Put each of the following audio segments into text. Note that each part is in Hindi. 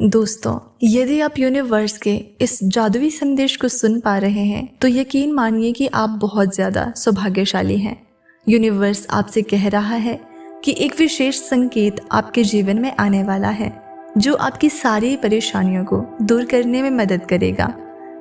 दोस्तों, यदि आप यूनिवर्स के इस जादुई संदेश को सुन पा रहे हैं तो यकीन मानिए कि आप बहुत ज़्यादा सौभाग्यशाली हैं। यूनिवर्स आपसे कह रहा है कि एक विशेष संकेत आपके जीवन में आने वाला है जो आपकी सारी परेशानियों को दूर करने में मदद करेगा।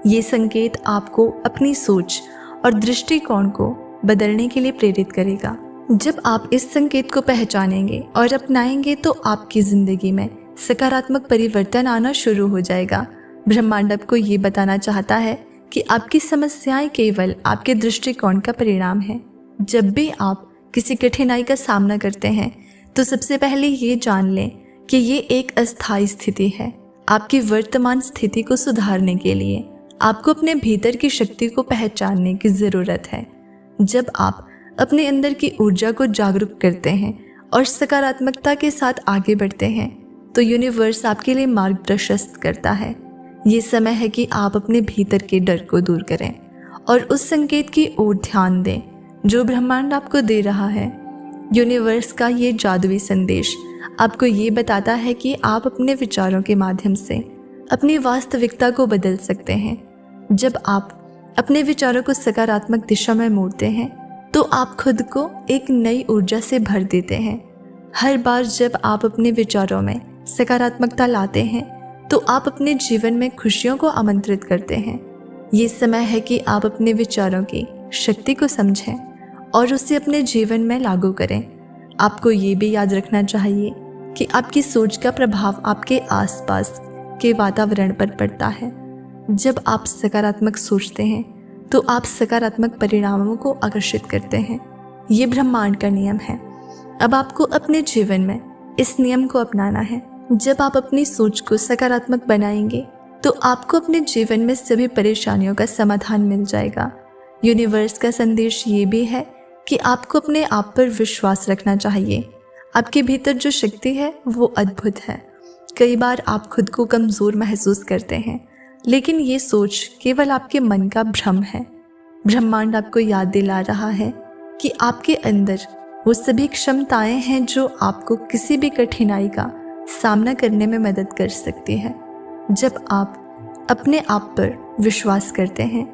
ये संकेत आपको अपनी सोच और दृष्टिकोण को बदलने के लिए प्रेरित करेगा। जब आप इस संकेत को पहचानेंगे और अपनाएंगे तो आपकी ज़िंदगी में सकारात्मक परिवर्तन आना शुरू हो जाएगा। ब्रह्मांड आपको ये बताना चाहता है कि आपकी समस्याएं केवल आपके दृष्टिकोण का परिणाम है। जब भी आप किसी कठिनाई का सामना करते हैं तो सबसे पहले ये जान लें कि ये एक अस्थायी स्थिति है। आपकी वर्तमान स्थिति को सुधारने के लिए आपको अपने भीतर की शक्ति को पहचानने की ज़रूरत है। जब आप अपने अंदर की ऊर्जा को जागरूक करते हैं और सकारात्मकता के साथ आगे बढ़ते हैं तो यूनिवर्स आपके लिए मार्ग प्रशस्त करता है। ये समय है कि आप अपने भीतर के डर को दूर करें और उस संकेत की ओर ध्यान दें जो ब्रह्मांड आपको दे रहा है। यूनिवर्स का ये जादुई संदेश आपको ये बताता है कि आप अपने विचारों के माध्यम से अपनी वास्तविकता को बदल सकते हैं। जब आप अपने विचारों को सकारात्मक दिशा में मोड़ते हैं तो आप खुद को एक नई ऊर्जा से भर देते हैं। हर बार जब आप अपने विचारों में सकारात्मकता लाते हैं तो आप अपने जीवन में खुशियों को आमंत्रित करते हैं। ये समय है कि आप अपने विचारों की शक्ति को समझें और उसे अपने जीवन में लागू करें। आपको ये भी याद रखना चाहिए कि आपकी सोच का प्रभाव आपके आसपास के वातावरण पर पड़ता है। जब आप सकारात्मक सोचते हैं तो आप सकारात्मक परिणामों को आकर्षित करते हैं। ये ब्रह्मांड का नियम है। अब आपको अपने जीवन में इस नियम को अपनाना है। जब आप अपनी सोच को सकारात्मक बनाएंगे तो आपको अपने जीवन में सभी परेशानियों का समाधान मिल जाएगा। यूनिवर्स का संदेश ये भी है कि आपको अपने आप पर विश्वास रखना चाहिए। आपके भीतर जो शक्ति है वो अद्भुत है। कई बार आप खुद को कमज़ोर महसूस करते हैं, लेकिन ये सोच केवल आपके मन का भ्रम है। ब्रह्मांड आपको याद दिला रहा है कि आपके अंदर वो सभी क्षमताएं हैं जो आपको किसी भी कठिनाई का सामना करने में मदद कर सकती है। जब आप अपने आप पर विश्वास करते हैं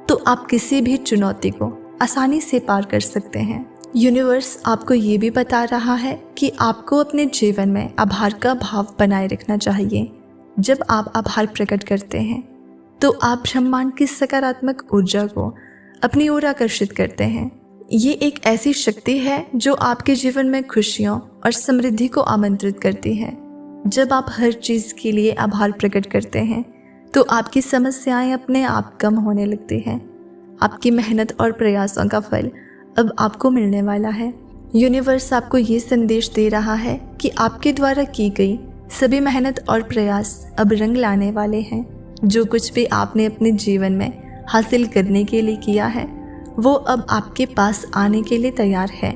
तो आप किसी भी चुनौती को आसानी से पार कर सकते हैं। यूनिवर्स आपको ये भी बता रहा है कि आपको अपने जीवन में आभार का भाव बनाए रखना चाहिए। जब आप आभार प्रकट करते हैं तो आप ब्रह्मांड की सकारात्मक ऊर्जा को अपनी ओर आकर्षित करते हैं। ये एक ऐसी शक्ति है जो आपके जीवन में खुशियों और समृद्धि को आमंत्रित करती है। जब आप हर चीज़ के लिए आभार प्रकट करते हैं तो आपकी समस्याएं अपने आप कम होने लगती हैं। आपकी मेहनत और प्रयासों का फल अब आपको मिलने वाला है। यूनिवर्स आपको ये संदेश दे रहा है कि आपके द्वारा की गई सभी मेहनत और प्रयास अब रंग लाने वाले हैं। जो कुछ भी आपने अपने जीवन में हासिल करने के लिए किया है वो अब आपके पास आने के लिए तैयार है।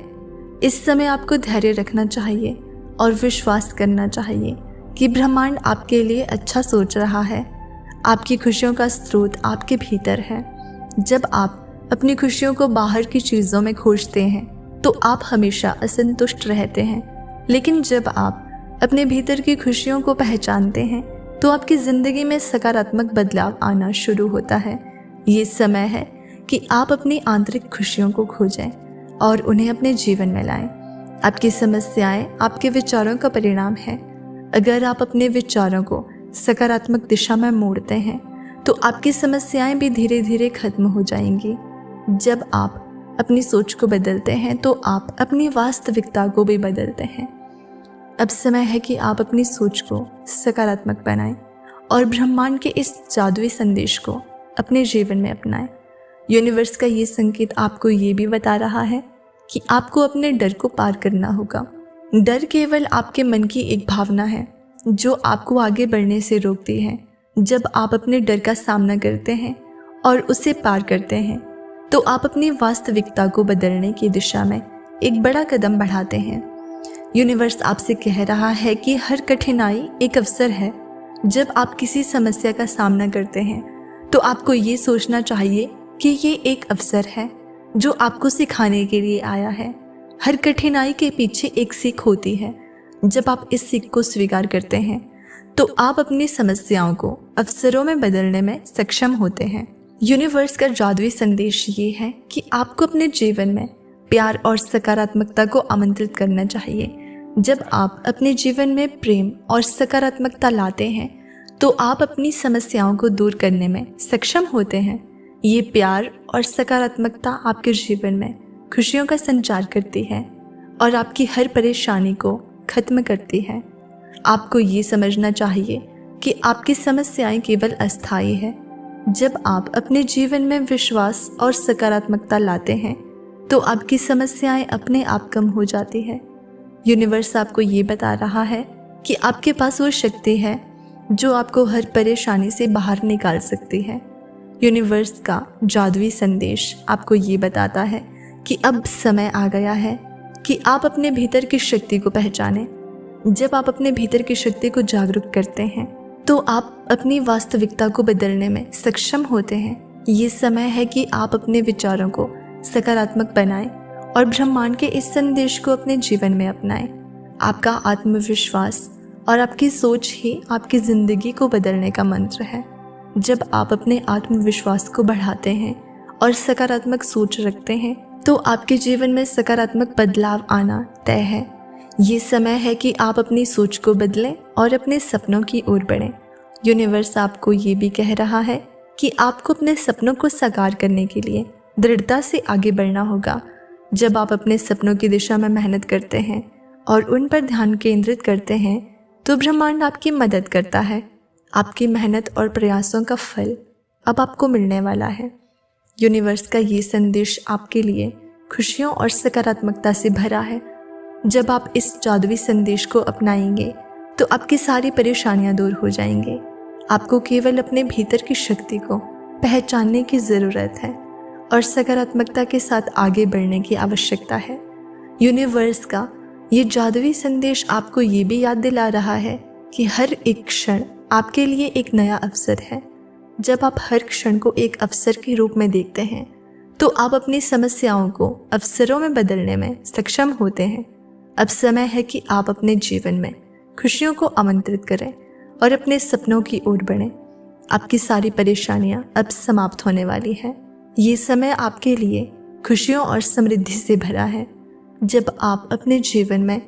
इस समय आपको धैर्य रखना चाहिए और विश्वास करना चाहिए कि ब्रह्मांड आपके लिए अच्छा सोच रहा है। आपकी खुशियों का स्रोत आपके भीतर है। जब आप अपनी खुशियों को बाहर की चीज़ों में खोजते हैं तो आप हमेशा असंतुष्ट रहते हैं, लेकिन जब आप अपने भीतर की खुशियों को पहचानते हैं तो आपकी ज़िंदगी में सकारात्मक बदलाव आना शुरू होता है। ये समय है कि आप अपनी आंतरिक खुशियों को खोजें और उन्हें अपने जीवन में लाएं। आपकी समस्याएं आपके विचारों का परिणाम है। अगर आप अपने विचारों को सकारात्मक दिशा में मोड़ते हैं तो आपकी समस्याएं भी धीरे धीरे खत्म हो जाएंगी। जब आप अपनी सोच को बदलते हैं तो आप अपनी वास्तविकता को भी बदलते हैं। अब समय है कि आप अपनी सोच को सकारात्मक बनाएं और ब्रह्मांड के इस जादुई संदेश को अपने जीवन में अपनाएं। यूनिवर्स का ये संकेत आपको ये भी बता रहा है कि आपको अपने डर को पार करना होगा। डर केवल आपके मन की एक भावना है जो आपको आगे बढ़ने से रोकती है। जब आप अपने डर का सामना करते हैं और उसे पार करते हैं तो आप अपनी वास्तविकता को बदलने की दिशा में एक बड़ा कदम बढ़ाते हैं। यूनिवर्स आपसे कह रहा है कि हर कठिनाई एक अवसर है। जब आप किसी समस्या का सामना करते हैं तो आपको ये सोचना चाहिए कि ये एक अवसर है जो आपको सिखाने के लिए आया है। हर कठिनाई के पीछे एक सीख होती है। जब आप इस सीख को स्वीकार करते हैं तो आप अपनी समस्याओं को अवसरों में बदलने में सक्षम होते हैं। यूनिवर्स का जादुई संदेश ये है कि आपको अपने जीवन में प्यार और सकारात्मकता को आमंत्रित करना चाहिए। जब आप अपने जीवन में प्रेम और सकारात्मकता लाते हैं तो आप अपनी समस्याओं को दूर करने में सक्षम होते हैं। ये प्यार और सकारात्मकता आपके जीवन में खुशियों का संचार करती है और आपकी हर परेशानी को खत्म करती है। आपको ये समझना चाहिए कि आपकी समस्याएं केवल अस्थायी है। जब आप अपने जीवन में विश्वास और सकारात्मकता लाते हैं तो आपकी समस्याएं अपने आप कम हो जाती है। यूनिवर्स आपको ये बता रहा है कि आपके पास वो शक्ति है जो आपको हर परेशानी से बाहर निकाल सकती है। यूनिवर्स का जादुई संदेश आपको ये बताता है कि अब समय आ गया है कि आप अपने भीतर की शक्ति को पहचानें। जब आप अपने भीतर की शक्ति को जागरूक करते हैं तो आप अपनी वास्तविकता को बदलने में सक्षम होते हैं। ये समय है कि आप अपने विचारों को सकारात्मक बनाएं और ब्रह्मांड के इस संदेश को अपने जीवन में अपनाएं। आपका आत्मविश्वास और आपकी सोच ही आपकी ज़िंदगी को बदलने का मंत्र है। जब आप अपने आत्मविश्वास को बढ़ाते हैं और सकारात्मक सोच रखते हैं तो आपके जीवन में सकारात्मक बदलाव आना तय है। ये समय है कि आप अपनी सोच को बदलें और अपने सपनों की ओर बढ़ें। यूनिवर्स आपको ये भी कह रहा है कि आपको अपने सपनों को साकार करने के लिए दृढ़ता से आगे बढ़ना होगा। जब आप अपने सपनों की दिशा में मेहनत करते हैं और उन पर ध्यान केंद्रित करते हैं तो ब्रह्मांड आपकी मदद करता है। आपकी मेहनत और प्रयासों का फल अब आपको मिलने वाला है। यूनिवर्स का ये संदेश आपके लिए खुशियों और सकारात्मकता से भरा है। जब आप इस जादुई संदेश को अपनाएंगे तो आपकी सारी परेशानियां दूर हो जाएंगी। आपको केवल अपने भीतर की शक्ति को पहचानने की ज़रूरत है और सकारात्मकता के साथ आगे बढ़ने की आवश्यकता है। यूनिवर्स का ये जादुई संदेश आपको ये भी याद दिला रहा है कि हर एक क्षण आपके लिए एक नया अवसर है। जब आप हर क्षण को एक अवसर के रूप में देखते हैं तो आप अपनी समस्याओं को अवसरों में बदलने में सक्षम होते हैं। अब समय है कि आप अपने जीवन में खुशियों को आमंत्रित करें और अपने सपनों की ओर बढ़ें। आपकी सारी परेशानियां अब समाप्त होने वाली हैं। ये समय आपके लिए खुशियों और समृद्धि से भरा है। जब आप अपने जीवन में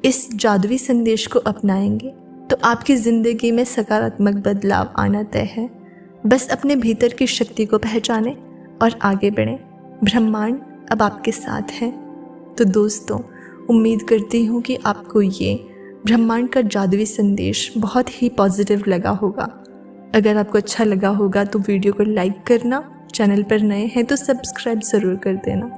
इस जादुई संदेश को अपनाएंगे तो आपकी ज़िंदगी में सकारात्मक बदलाव आना तय है। बस अपने भीतर की शक्ति को पहचानें और आगे बढ़ें। ब्रह्मांड अब आपके साथ है। तो दोस्तों, उम्मीद करती हूँ कि आपको ये ब्रह्मांड का जादुई संदेश बहुत ही पॉजिटिव लगा होगा। अगर आपको अच्छा लगा होगा तो वीडियो को लाइक करना, चैनल पर नए हैं तो सब्सक्राइब ज़रूर कर देना।